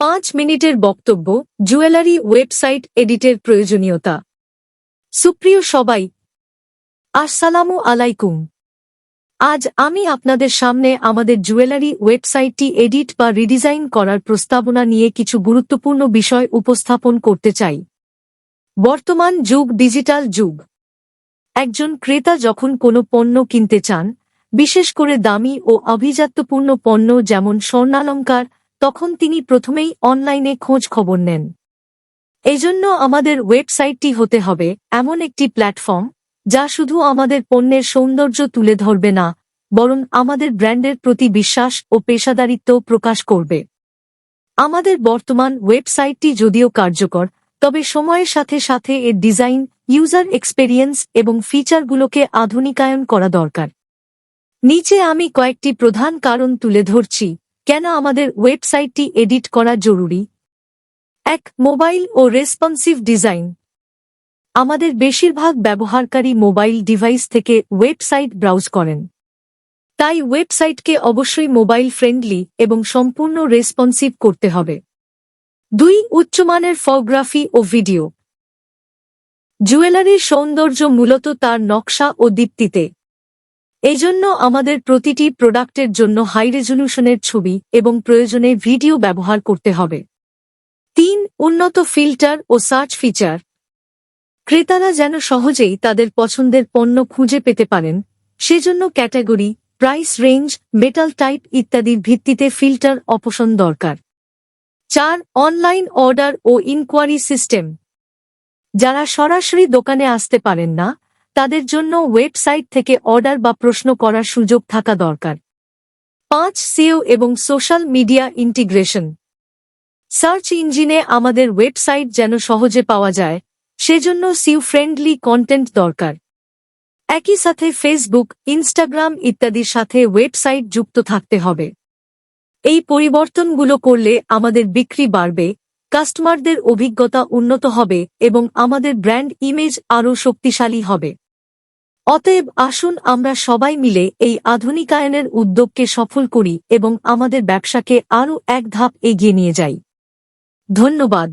5 মিনিটের বক্তব্য, jewellery website এডিটের প্রয়োজনীয়তা। সুপ্রিয় সবাই, আসসালামু আলাইকুম। আজ আমি আপনাদের সামনে আমাদের জুয়েলারি ওয়েবসাইটটি এডিট বা রিডিজাইন করার প্রস্তাবনা নিয়ে কিছু গুরুত্বপূর্ণ বিষয় উপস্থাপন করতে চাই। বর্তমান যুগ ডিজিটাল যুগ। একজন ক্রেতা যখন কোনো পণ্য কিনতে চান, বিশেষ করে দামি ও আভিজাত্যপূর্ণ পণ্য যেমন স্বর্ণালংকার, তখন তিনি প্রথমেই অনলাইনে খোঁজ খবর নেন। এজন্য আমাদের ওয়েবসাইটটি হতে হবে এমন একটি প্ল্যাটফর্ম যা শুধু আমাদের পণ্যের সৌন্দর্য তুলে ধরবে না, বরং আমাদের ব্র্যান্ডের প্রতি বিশ্বাস ও পেশাদারিত্ব প্রকাশ করবে। আমাদের বর্তমান ওয়েবসাইটটি যদিও কার্যকর, তবে সময়ের সাথে সাথে এর ডিজাইন, ইউজার এক্সপেরিয়েন্স এবং ফিচারগুলোকে আধুনিকায়ন করা দরকার। নিচে আমি কয়েকটি প্রধান কারণ তুলে ধরছি কেন আমাদের ওয়েবসাইটটি এডিট করা জরুরি। 1. মোবাইল ও রেসপন্সিভ ডিজাইন। আমাদের বেশিরভাগ ব্যবহারকারী মোবাইল ডিভাইস থেকে ওয়েবসাইট ব্রাউজ করেন। তাই ওয়েবসাইটকে অবশ্যই মোবাইল ফ্রেন্ডলি এবং সম্পূর্ণ রেসপন্সিভ করতে হবে। 2. উচ্চমানের ফটোগ্রাফি ও ভিডিও। জুয়েলারির সৌন্দর্য মূলত তার নকশা ও দীপ্তিতে। এজন্য আমাদের প্রতিটি প্রোডাক্টের জন্য হাই রেজোলিউশনের ছবি এবং প্রয়োজনে ভিডিও ব্যবহার করতে হবে। 3. উন্নত ফিল্টার ও সার্চ ফিচার। ক্রেতারা যেন সহজেই তাদের পছন্দের পণ্য খুঁজে পেতে পারেন, সেজন্য category, price range, metal type ইত্যাদির ভিত্তিতে ফিল্টার অপশন দরকার। 4. অনলাইন অর্ডার ও ইনকোয়ারি সিস্টেম। যারা সরাসরি দোকানে আসতে পারেন না, তাদের জন্য ওয়েবসাইট থেকে অর্ডার বা প্রশ্ন করার সুযোগ থাকা দরকার। 5. সিইও এবং সোশ্যাল মিডিয়া ইন্টিগ্রেশন। সার্চ ইঞ্জিনে আমাদের ওয়েবসাইট যেন সহজে পাওয়া যায়, সেজন্য সিইও ফ্রেন্ডলি কন্টেন্ট দরকার। একই সাথে ফেসবুক, ইনস্টাগ্রাম ইত্যাদির সাথে ওয়েবসাইট যুক্ত থাকতে হবে। এই পরিবর্তনগুলো করলে আমাদের বিক্রি বাড়বে, কাস্টমারদের অভিজ্ঞতা উন্নত হবে এবং আমাদের ব্র্যান্ড ইমেজ আরও শক্তিশালী হবে। অতএব আসুন আমরা সবাই মিলে এই আধুনিকায়নের উদ্যোগকে সফল করি এবং আমাদের ব্যবসাকে আরও এক ধাপ এগিয়ে নিয়ে যাই। ধন্যবাদ।